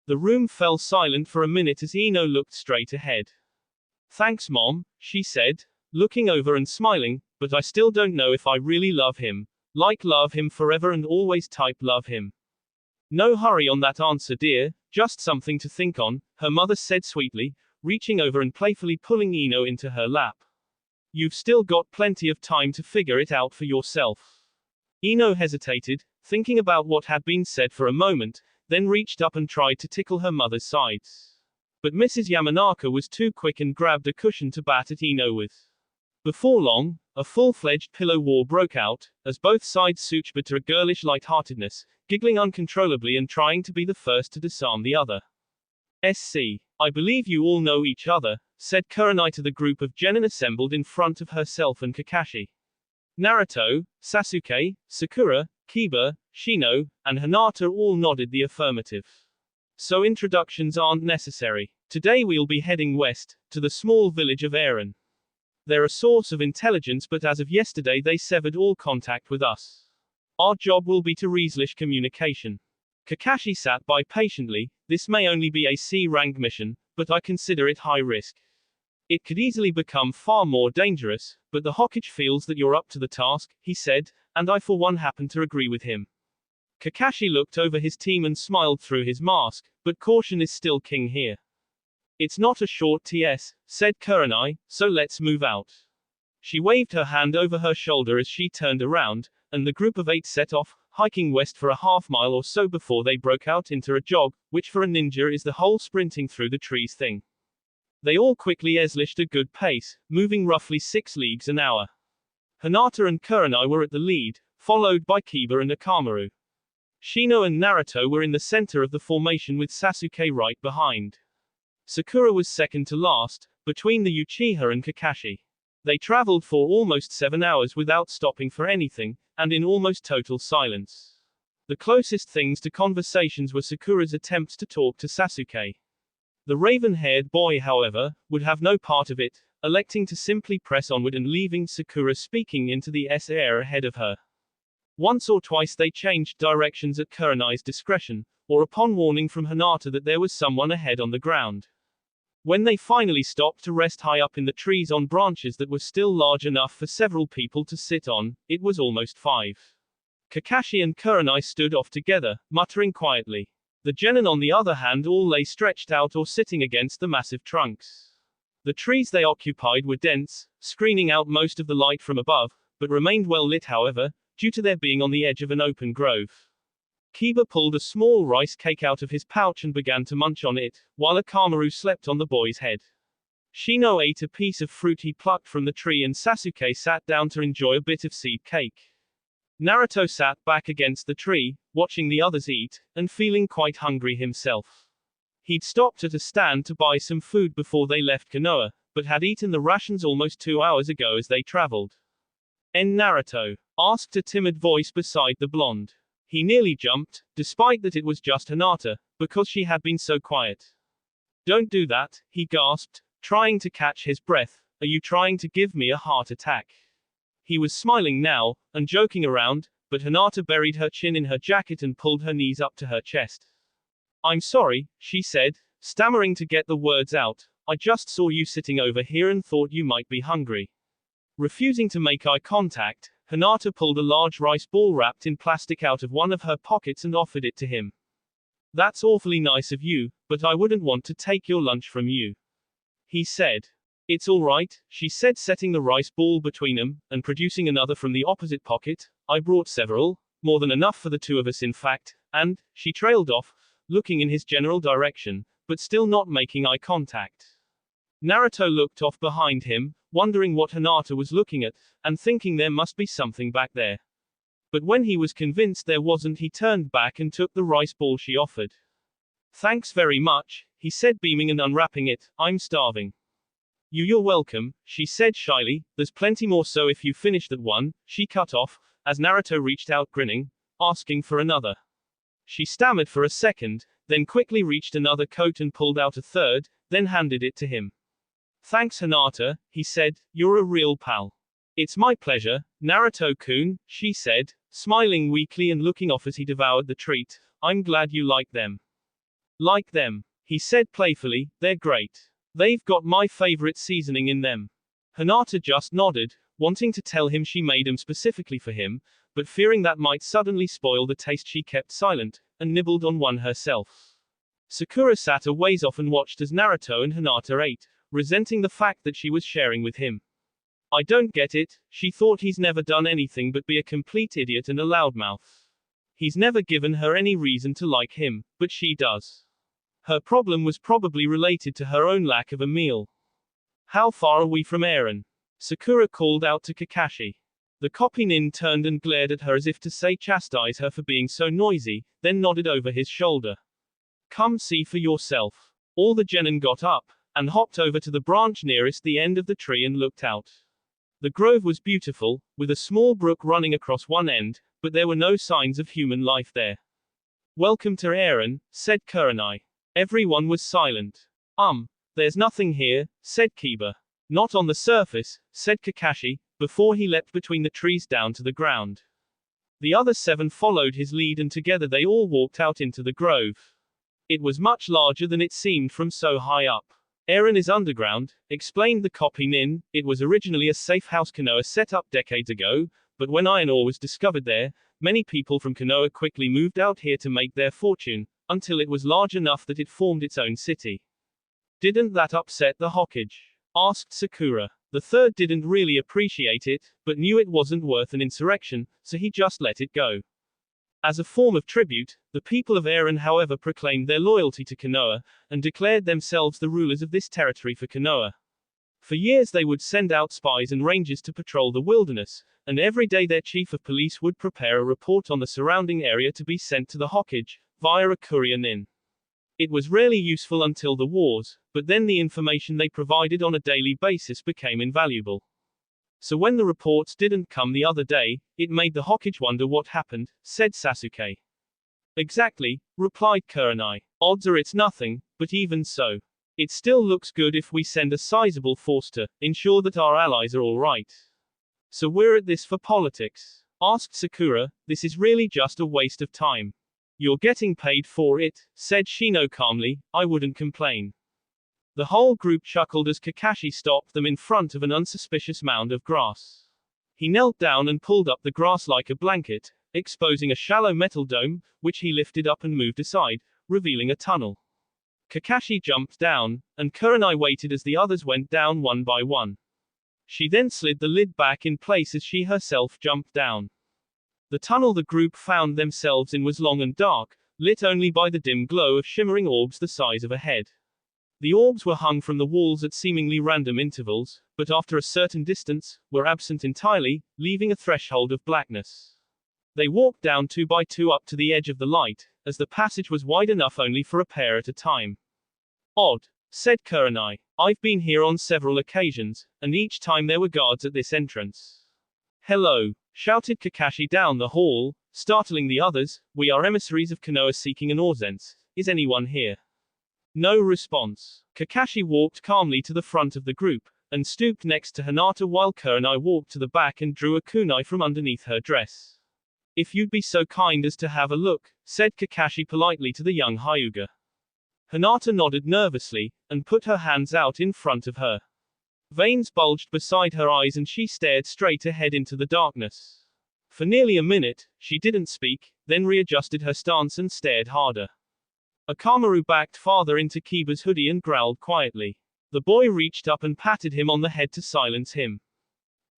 Speaker 1: The room fell silent for a minute as Ino looked straight ahead. Thanks, Mom, she said, looking over and smiling, but I still don't know if I really love him. Like love him forever and always type love him. No hurry on that answer, dear, just something to think on, her mother said sweetly, reaching over and playfully pulling Ino into her lap. You've still got plenty of time to figure it out for yourself. Ino hesitated, thinking about what had been said for a moment, then reached up and tried to tickle her mother's sides. But Mrs. Yamanaka was too quick and grabbed a cushion to bat at Ino with. Before long, a full-fledged pillow war broke out, as both sides switched to a girlish lightheartedness, giggling uncontrollably and trying to be the first to disarm the other. I believe you all know each other, said Kurenai to the group of genin assembled in front of herself and Kakashi. Naruto, Sasuke, Sakura, Kiba, Shino, and Hinata all nodded the affirmative. So introductions aren't necessary. Today we'll be heading west, to the small village of Eren. They're a source of intelligence, but as of yesterday they severed all contact with us. Our job will be to reestablish communication. Kakashi sat by patiently. This may only be a C-rank mission, but I consider it high risk. It could easily become far more dangerous, but the Hokage feels that you're up to the task, he said, and I for one happen to agree with him. Kakashi looked over his team and smiled through his mask, but caution is still king here. It's not a short TS, said Kurenai, so let's move out. She waved her hand over her shoulder as she turned around, and the group of 8 set off, hiking west for a half-mile or so before they broke out into a jog, which for a ninja is the whole sprinting through the trees thing. They all quickly established a good pace, moving roughly 6 leagues an hour. Hinata and Kurenai were at the lead, followed by Kiba and Akamaru. Shino and Naruto were in the center of the formation with Sasuke right behind. Sakura was second to last, between the Uchiha and Kakashi. They traveled for almost 7 hours without stopping for anything, and in almost total silence. The closest things to conversations were Sakura's attempts to talk to Sasuke. The raven-haired boy, however, would have no part of it, electing to simply press onward and leaving Sakura speaking into the air ahead of her. Once or twice they changed directions at Kurenai's discretion, or upon warning from Hinata that there was someone ahead on the ground. When they finally stopped to rest high up in the trees on branches that were still large enough for several people to sit on, it was almost 5. Kakashi and Kurenai stood off together, muttering quietly. The genin on the other hand all lay stretched out or sitting against the massive trunks. The trees they occupied were dense, screening out most of the light from above, but remained well lit however, due to their being on the edge of an open grove. Kiba pulled a small rice cake out of his pouch and began to munch on it, while Akamaru slept on the boy's head. Shino ate a piece of fruit he plucked from the tree and Sasuke sat down to enjoy a bit of seed cake. Naruto sat back against the tree, watching the others eat, and feeling quite hungry himself. He'd stopped at a stand to buy some food before they left Konoha, but had eaten the rations almost 2 hours ago as they traveled. Naruto? Asked a timid voice beside the blonde. He nearly jumped, despite that it was just Hinata, because she had been so quiet. Don't do that, he gasped, trying to catch his breath. Are you trying to give me a heart attack? He was smiling now, and joking around, but Hinata buried her chin in her jacket and pulled her knees up to her chest. I'm sorry, she said, stammering to get the words out. I just saw you sitting over here and thought you might be hungry. Refusing to make eye contact, Hinata pulled a large rice ball wrapped in plastic out of one of her pockets and offered it to him. That's awfully nice of you, but I wouldn't want to take your lunch from you. He said. It's all right, she said, setting the rice ball between them, and producing another from the opposite pocket. I brought several, more than enough for the 2 of us in fact, and, she trailed off, looking in his general direction, but still not making eye contact. Naruto looked off behind him, wondering what Hinata was looking at, and thinking there must be something back there. But when he was convinced there wasn't, he turned back and took the rice ball she offered. Thanks very much, he said, beaming and unwrapping it. I'm starving. You're welcome, she said shyly. There's plenty more, so if you finish that one, she cut off, as Naruto reached out grinning, asking for another. She stammered for a second, then quickly reached another coat and pulled out a third, then handed it to him. Thanks Hinata, he said, you're a real pal. It's my pleasure, Naruto-kun, she said, smiling weakly and looking off as he devoured the treat. I'm glad you like them. Like them, he said playfully, they're great. They've got my favorite seasoning in them. Hinata just nodded, wanting to tell him she made them specifically for him, but fearing that might suddenly spoil the taste she kept silent, and nibbled on one herself. Sakura sat a ways off and watched as Naruto and Hinata ate, resenting the fact that she was sharing with him. I don't get it, she thought he's never done anything but be a complete idiot and a loudmouth. He's never given her any reason to like him, but she does. Her problem was probably related to her own lack of a meal. How far are we from Eren? Sakura called out to Kakashi. The copy nin turned and glared at her as if to say chastise her for being so noisy, then nodded over his shoulder. Come see for yourself. All the genin got up, and hopped over to the branch nearest the end of the tree and looked out. The grove was beautiful, with a small brook running across one end, but there were no signs of human life there. Welcome to Eren, said Kurenai. Everyone was silent. There's nothing here, said Kiba. Not on the surface, said Kakashi, before he leapt between the trees down to the ground. The other 7 followed his lead and together they all walked out into the grove. It was much larger than it seemed from so high up. Eren is underground, explained the copy nin. It was originally a safe house Konoha set up decades ago, but when iron ore was discovered there, many people from Konoha quickly moved out here to make their fortune, until it was large enough that it formed its own city. Didn't that upset the Hokage? Asked Sakura. The third didn't really appreciate it, but knew it wasn't worth an insurrection, so he just let it go. As a form of tribute, the people of Eren however proclaimed their loyalty to Konoha, and declared themselves the rulers of this territory for Konoha. For years they would send out spies and rangers to patrol the wilderness, and every day their chief of police would prepare a report on the surrounding area to be sent to the Hokage, via a courier nin. It was rarely useful until the wars, but then the information they provided on a daily basis became invaluable. So when the reports didn't come the other day, it made the Hokage wonder what happened, said Sasuke. Exactly, replied Kurenai. Odds are it's nothing, but even so. It still looks good if we send a sizable force to ensure that our allies are all right. So we're at this for politics? Asked Sakura. This is really just a waste of time. You're getting paid for it, said Shino calmly. I wouldn't complain. The whole group chuckled as Kakashi stopped them in front of an unsuspicious mound of grass. He knelt down and pulled up the grass like a blanket, exposing a shallow metal dome, which he lifted up and moved aside, revealing a tunnel. Kakashi jumped down, and Kurenai waited as the others went down one by one. She then slid the lid back in place as she herself jumped down. The tunnel the group found themselves in was long and dark, lit only by the dim glow of shimmering orbs the size of a head. The orbs were hung from the walls at seemingly random intervals, but after a certain distance, were absent entirely, leaving a threshold of blackness. They walked down 2 by 2 up to the edge of the light, as the passage was wide enough only for a pair at a time. Odd, said Kurenai. I've been here on several occasions, and each time there were guards at this entrance. Hello, shouted Kakashi down the hall, startling the others. We are emissaries of Konoha seeking an Orzense. Is anyone here? No response. Kakashi walked calmly to the front of the group, and stooped next to Hinata while Kurenai walked to the back and drew a kunai from underneath her dress. If you'd be so kind as to have a look, said Kakashi politely to the young Hyuga. Hinata nodded nervously, and put her hands out in front of her. Veins bulged beside her eyes and she stared straight ahead into the darkness. For nearly a minute, she didn't speak, then readjusted her stance and stared harder. Akamaru backed farther into Kiba's hoodie and growled quietly. The boy reached up and patted him on the head to silence him.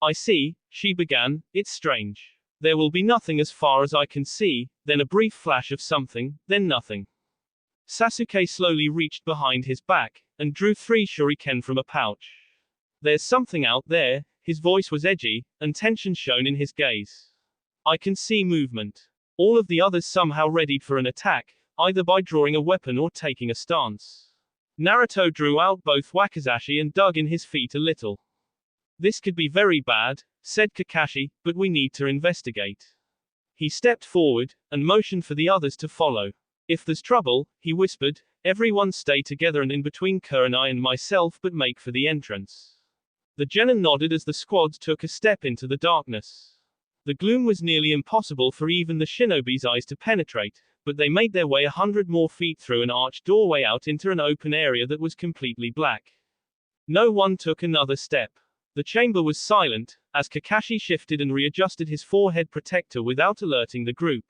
Speaker 1: I see, she began, it's strange. There will be nothing as far as I can see, then a brief flash of something, then nothing. Sasuke slowly reached behind his back, and drew 3 shuriken from a pouch. There's something out there, his voice was edgy, and tension shone in his gaze. I can see movement. All of the others somehow readied for an attack, either by drawing a weapon or taking a stance. Naruto drew out both wakizashi and dug in his feet a little. This could be very bad, said Kakashi, but we need to investigate. He stepped forward, and motioned for the others to follow. If there's trouble, he whispered, everyone stay together and in between Kurenai and myself but make for the entrance. The genin nodded as the squads took a step into the darkness. The gloom was nearly impossible for even the shinobi's eyes to penetrate, but they made their way 100 more feet through an arched doorway out into an open area that was completely black. No one took another step. The chamber was silent, as Kakashi shifted and readjusted his forehead protector without alerting the group.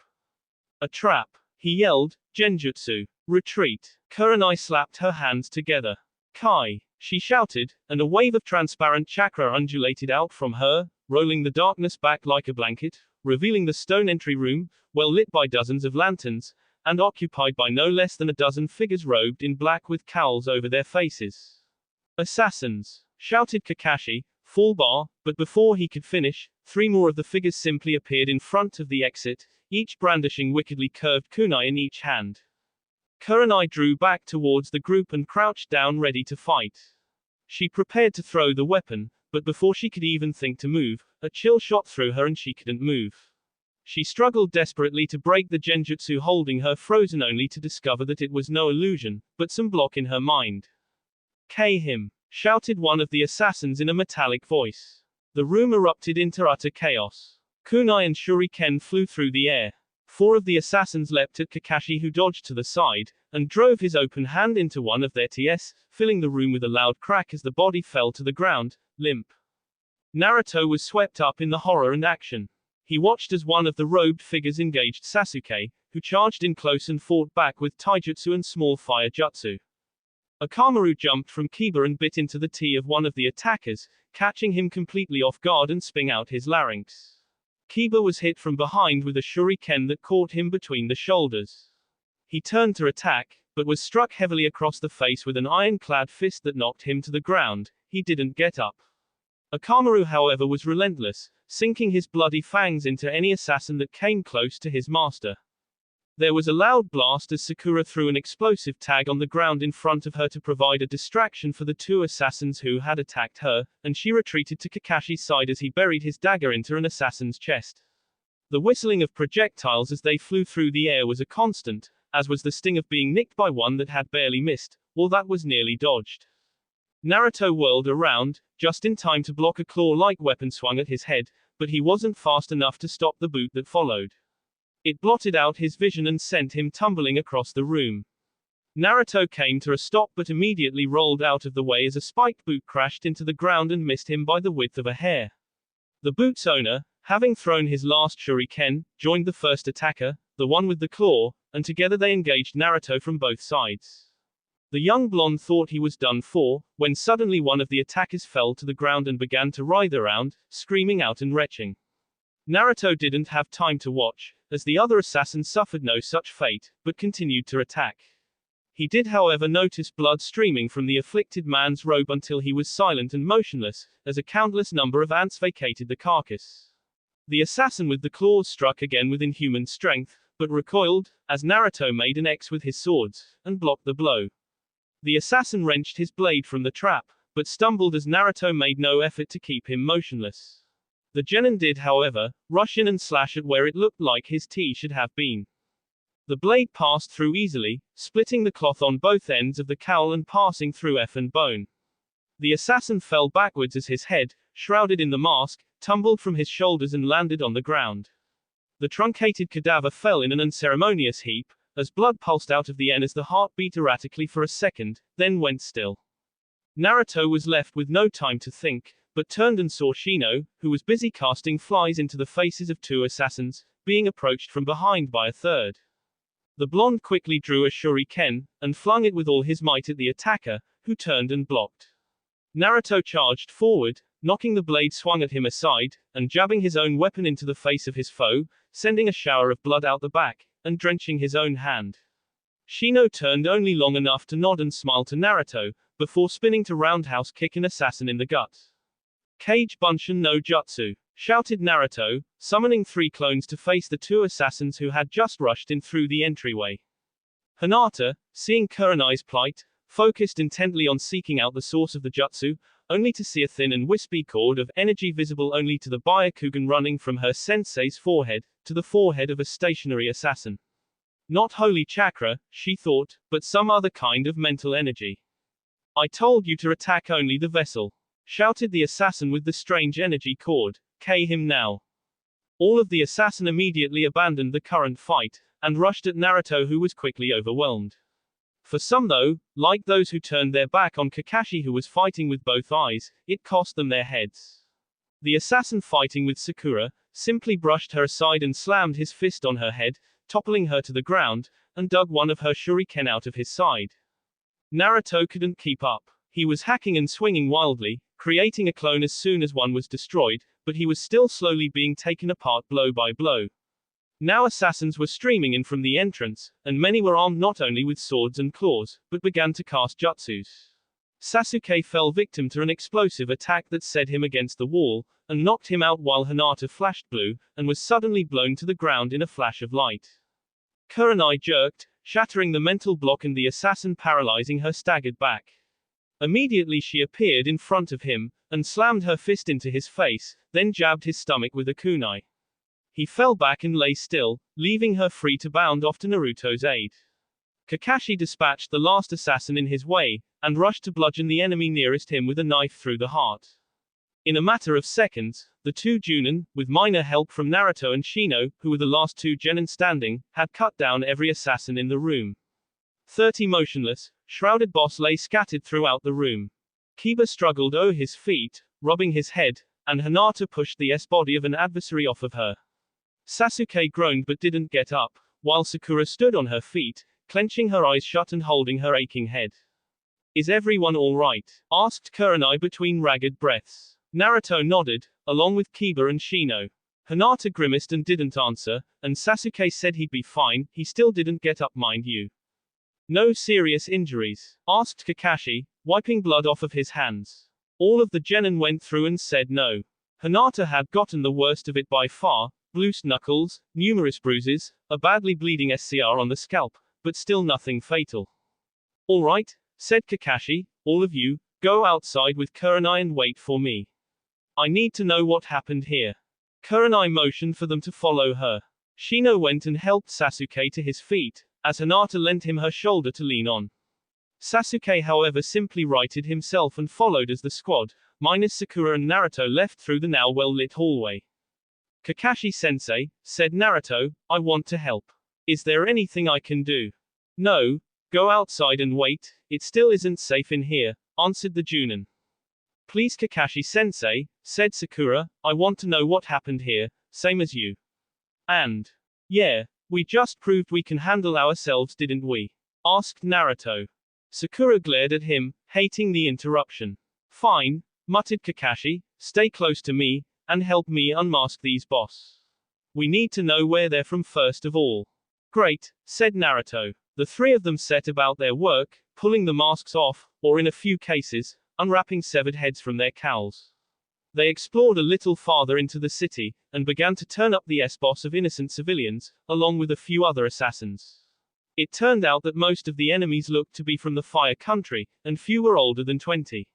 Speaker 1: A trap, he yelled, Genjutsu. Retreat. Kurenai slapped her hands together. Kai, she shouted, and a wave of transparent chakra undulated out from her, rolling the darkness back like a blanket, revealing the stone entry room, well lit by dozens of lanterns, and occupied by no less than a dozen figures robed in black with cowls over their faces. Assassins, shouted Kakashi, full bar, but before he could finish, 3 more of the figures simply appeared in front of the exit, each brandishing wickedly curved kunai in each hand. Kurenai drew back towards the group and crouched down ready to fight. She prepared to throw the weapon, but before she could even think to move, a chill shot through her and she couldn't move. She struggled desperately to break the genjutsu holding her frozen only to discover that it was no illusion, but some block in her mind. "K him!" shouted one of the assassins in a metallic voice. The room erupted into utter chaos. Kunai and shuriken flew through the air. 4 of the assassins leapt at Kakashi, who dodged to the side, and drove his open hand into one of their TS, filling the room with a loud crack as the body fell to the ground, limp. Naruto was swept up in the horror and action. He watched as one of the robed figures engaged Sasuke, who charged in close and fought back with taijutsu and small fire jutsu. Akamaru jumped from Kiba and bit into the tea of one of the attackers, catching him completely off guard and spinning out his larynx. Kiba was hit from behind with a shuriken that caught him between the shoulders. He turned to attack, but was struck heavily across the face with an iron-clad fist that knocked him to the ground. He didn't get up. Akamaru, however, was relentless, sinking his bloody fangs into any assassin that came close to his master. There was a loud blast as Sakura threw an explosive tag on the ground in front of her to provide a distraction for the 2 assassins who had attacked her, and she retreated to Kakashi's side as he buried his dagger into an assassin's chest. The whistling of projectiles as they flew through the air was a constant, as was the sting of being nicked by one that had barely missed, or that was nearly dodged. Naruto whirled around, just in time to block a claw-like weapon swung at his head, but he wasn't fast enough to stop the boot that followed. It blotted out his vision and sent him tumbling across the room. Naruto came to a stop but immediately rolled out of the way as a spiked boot crashed into the ground and missed him by the width of a hair. The boot's owner, having thrown his last shuriken, joined the first attacker, the one with the claw, and together they engaged Naruto from both sides. The young blonde thought he was done for, when suddenly one of the attackers fell to the ground and began to writhe around, screaming out and retching. Naruto didn't have time to watch, as the other assassin suffered no such fate, but continued to attack. He did, however, notice blood streaming from the afflicted man's robe until he was silent and motionless, as a countless number of ants vacated the carcass. The assassin with the claws struck again with inhuman strength, but recoiled, as Naruto made an X with his swords, and blocked the blow. The assassin wrenched his blade from the trap, but stumbled as Naruto made no effort to keep him motionless. The Genin did, however, rush in and slash at where it looked like his T should have been. The blade passed through easily, splitting the cloth on both ends of the cowl and passing through F and bone. The assassin fell backwards as his head, shrouded in the mask, tumbled from his shoulders and landed on the ground. The truncated cadaver fell in an unceremonious heap, as blood pulsed out of the N as the heart beat erratically for a second, then went still. Naruto was left with no time to think, but turned and saw Shino, who was busy casting flies into the faces of 2 assassins, being approached from behind by a third. The blonde quickly drew a shuriken, and flung it with all his might at the attacker, who turned and blocked. Naruto charged forward, knocking the blade swung at him aside, and jabbing his own weapon into the face of his foe, sending a shower of blood out the back, and drenching his own hand. Shino turned only long enough to nod and smile to Naruto, before spinning to roundhouse kick an assassin in the gut. Kage Bunshin no Jutsu, shouted Naruto, summoning 3 clones to face the 2 assassins who had just rushed in through the entryway. Hinata, seeing Kurenai's plight, focused intently on seeking out the source of the jutsu, only to see a thin and wispy cord of energy visible only to the Byakugan running from her sensei's forehead, to the forehead of a stationary assassin. Not holy chakra, she thought, but some other kind of mental energy. "I told you to attack only the vessel," shouted the assassin with the strange energy cord. "K him now." All of the assassin immediately abandoned the current fight, and rushed at Naruto, who was quickly overwhelmed. For some though, like those who turned their back on Kakashi who was fighting with both eyes, it cost them their heads. The assassin fighting with Sakura simply brushed her aside and slammed his fist on her head, toppling her to the ground, and dug one of her shuriken out of his side. Naruto couldn't keep up. He was hacking and swinging wildly, creating a clone as soon as one was destroyed, but he was still slowly being taken apart blow by blow. Now assassins were streaming in from the entrance, and many were armed not only with swords and claws, but began to cast jutsus. Sasuke fell victim to an explosive attack that set him against the wall, and knocked him out while Hinata flashed blue, and was suddenly blown to the ground in a flash of light. Kurenai jerked, shattering the mental block and the assassin paralyzing her staggered back. Immediately she appeared in front of him, and slammed her fist into his face, then jabbed his stomach with a kunai. He fell back and lay still, leaving her free to bound off to Naruto's aid. Kakashi dispatched the last assassin in his way, and rushed to bludgeon the enemy nearest him with a knife through the heart. In a matter of seconds, the two Genin, with minor help from Naruto and Shino, who were the last two Genin standing, had cut down every assassin in the room. 30 motionless, shrouded boss lay scattered throughout the room. Kiba struggled over his feet, rubbing his head, and Hinata pushed the body of an adversary off of her. Sasuke groaned but didn't get up, while Sakura stood on her feet, clenching her eyes shut and holding her aching head. Is everyone all right? Asked Kurenai between ragged breaths. Naruto nodded, along with Kiba and Shino. Hinata grimaced and didn't answer, and Sasuke said he'd be fine, he still didn't get up mind you. No serious injuries? Asked Kakashi, wiping blood off of his hands. All of the Genin went through and said no. Hinata had gotten the worst of it by far, bruised knuckles, numerous bruises, a badly bleeding SCR on the scalp, but still nothing fatal. All right, said Kakashi, all of you, go outside with Kurenai and wait for me. I need to know what happened here. Kurenai motioned for them to follow her. Shino went and helped Sasuke to his feet, as Hinata lent him her shoulder to lean on. Sasuke however simply righted himself and followed as the squad, minus Sakura and Naruto left through the now well-lit hallway. Kakashi-sensei, said Naruto, I want to help. Is there anything I can do? No, go outside and wait, it still isn't safe in here, answered the Genin. Please Kakashi-sensei, said Sakura, I want to know what happened here, same as you. And, yeah, we just proved we can handle ourselves didn't we? Asked Naruto. Sakura glared at him, hating the interruption. Fine, muttered Kakashi, stay close to me, and help me unmask these boss. We need to know where they're from first of all. Great, said Naruto. The three of them set about their work, pulling the masks off, or in a few cases, unwrapping severed heads from their cowls. They explored a little farther into the city, and began to turn up the S-boss of innocent civilians, along with a few other assassins. It turned out that most of the enemies looked to be from the Fire Country, and few were older than 20.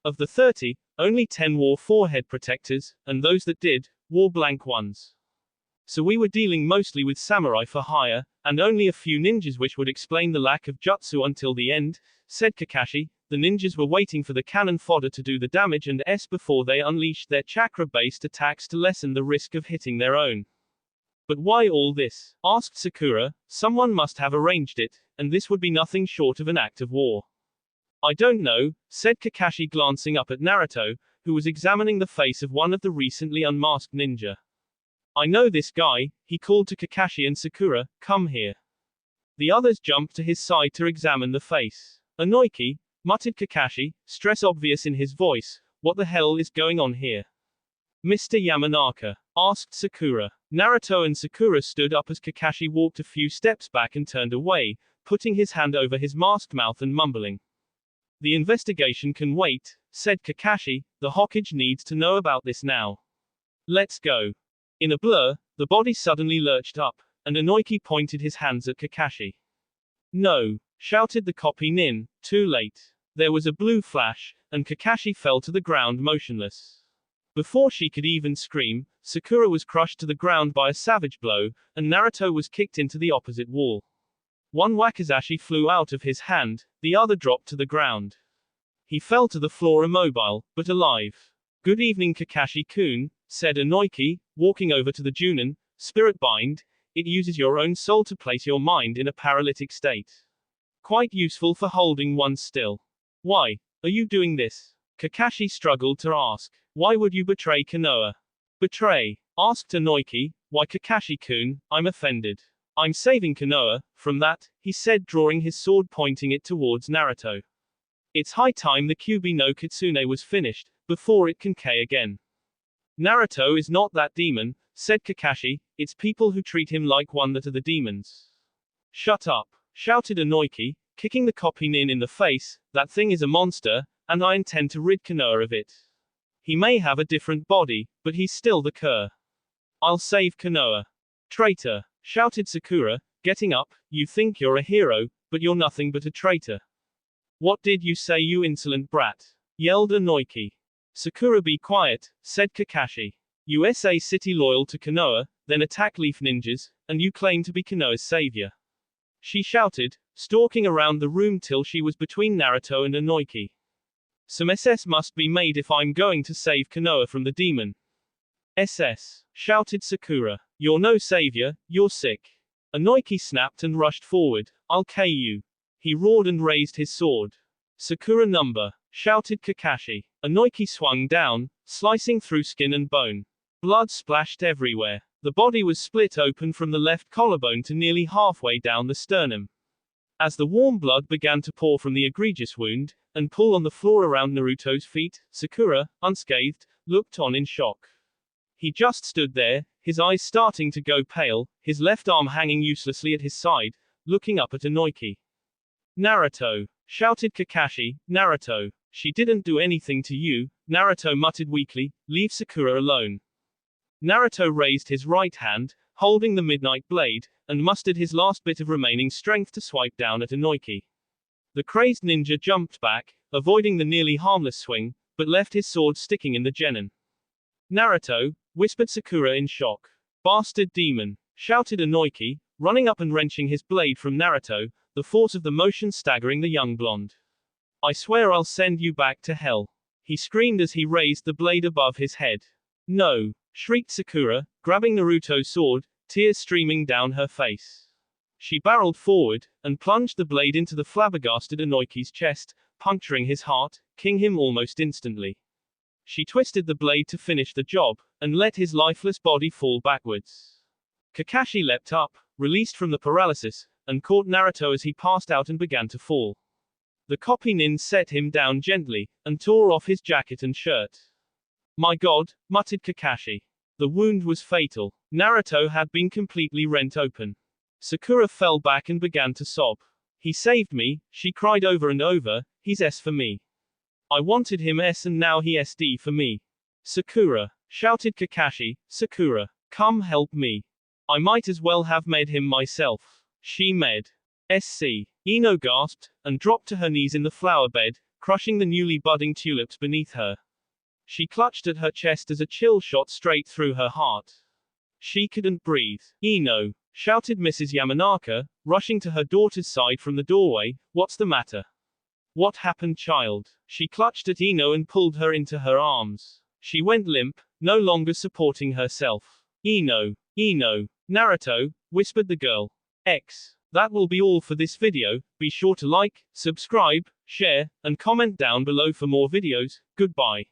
Speaker 1: Of the 30, only 10 wore forehead protectors, and those that did, wore blank ones. So we were dealing mostly with samurai for hire, and only a few ninjas, which would explain the lack of jutsu until the end, said Kakashi. The ninjas were waiting for the cannon fodder to do the damage and before they unleashed their chakra-based attacks to lessen the risk of hitting their own. But why all this? Asked Sakura. Someone must have arranged it, and this would be nothing short of an act of war. I don't know, said Kakashi glancing up at Naruto, who was examining the face of one of the recently unmasked ninja. I know this guy, he called to Kakashi and Sakura, come here. The others jumped to his side to examine the face. Inoiki, muttered Kakashi, stress obvious in his voice, what the hell is going on here? Mr. Yamanaka, asked Sakura. Naruto and Sakura stood up as Kakashi walked a few steps back and turned away, putting his hand over his masked mouth and mumbling. The investigation can wait, said Kakashi, the Hokage needs to know about this now. Let's go. In a blur, the body suddenly lurched up, and Inoiki pointed his hands at Kakashi. No, shouted the copy nin, too late. There was a blue flash, and Kakashi fell to the ground motionless. Before she could even scream, Sakura was crushed to the ground by a savage blow, and Naruto was kicked into the opposite wall. One wakizashi flew out of his hand, the other dropped to the ground. He fell to the floor immobile, but alive. Good evening Kakashi-kun, said Inoiki, walking over to the Genin. Spirit bind, it uses your own soul to place your mind in a paralytic state. Quite useful for holding one still. Why are you doing this? Kakashi struggled to ask. Why would you betray Konoha? Betray? Asked Inoki. Why Kakashi-kun, I'm offended. I'm saving Konoha from that, he said, drawing his sword, pointing it towards Naruto. It's high time the Kyuubi no Kitsune was finished, before it can K again. Naruto is not that demon, said Kakashi, it's people who treat him like one that are the demons. Shut up, shouted Inoki, kicking the copy Nin in the face, that thing is a monster, and I intend to rid Konoha of it. He may have a different body, but he's still the cur. I'll save Konoha. Traitor, shouted Sakura, getting up, you think you're a hero, but you're nothing but a traitor. What did you say, you insolent brat? Yelled Inoki. Sakura, be quiet, said Kakashi. USA City loyal to Konoha, then attack Leaf Ninjas, and you claim to be Konoha's savior. She shouted, stalking around the room till she was between Naruto and Inoki. Some SS must be made if I'm going to save Konoha from the demon. SS, shouted Sakura. You're no savior, you're sick. Inoki snapped and rushed forward. I'll K you. He roared and raised his sword. Sakura number, shouted Kakashi. Inoki swung down, slicing through skin and bone. Blood splashed everywhere. The body was split open from the left collarbone to nearly halfway down the sternum. As the warm blood began to pour from the egregious wound, and pool on the floor around Naruto's feet, Sakura, unscathed, looked on in shock. He just stood there, his eyes starting to go pale, his left arm hanging uselessly at his side, looking up at Inoki. Naruto, shouted Kakashi, Naruto, she didn't do anything to you, Naruto muttered weakly, leave Sakura alone. Naruto raised his right hand, holding the midnight blade, and mustered his last bit of remaining strength to swipe down at Inoki. The crazed ninja jumped back, avoiding the nearly harmless swing, but left his sword sticking in the Genin. Naruto, whispered Sakura in shock. Bastard demon, shouted Inoki, running up and wrenching his blade from Naruto, the force of the motion staggering the young blonde. I swear I'll send you back to hell. He screamed as he raised the blade above his head. No, shrieked Sakura, grabbing Naruto's sword, tears streaming down her face. She barreled forward, and plunged the blade into the flabbergasted Inoki's chest, puncturing his heart, killing him almost instantly. She twisted the blade to finish the job, and let his lifeless body fall backwards. Kakashi leapt up, released from the paralysis, and caught Naruto as he passed out and began to fall. The copy nin set him down gently, and tore off his jacket and shirt. My God, muttered Kakashi. The wound was fatal. Naruto had been completely rent open. Sakura fell back and began to sob. He saved me, she cried over and over, he's S for me. I wanted him S and now he SD for me. Sakura, shouted Kakashi, Sakura, come help me. I might as well have made him myself. She med. SC. Ino gasped, and dropped to her knees in the flower bed, crushing the newly budding tulips beneath her. She clutched at her chest as a chill shot straight through her heart. She couldn't breathe. Ino, shouted Mrs. Yamanaka, rushing to her daughter's side from the doorway, what's the matter? What happened, child? She clutched at Ino and pulled her into her arms. She went limp, no longer supporting herself. Ino, Naruto, whispered the girl. That will be all for this video. Be sure to like, subscribe, share, and comment down below for more videos. Goodbye.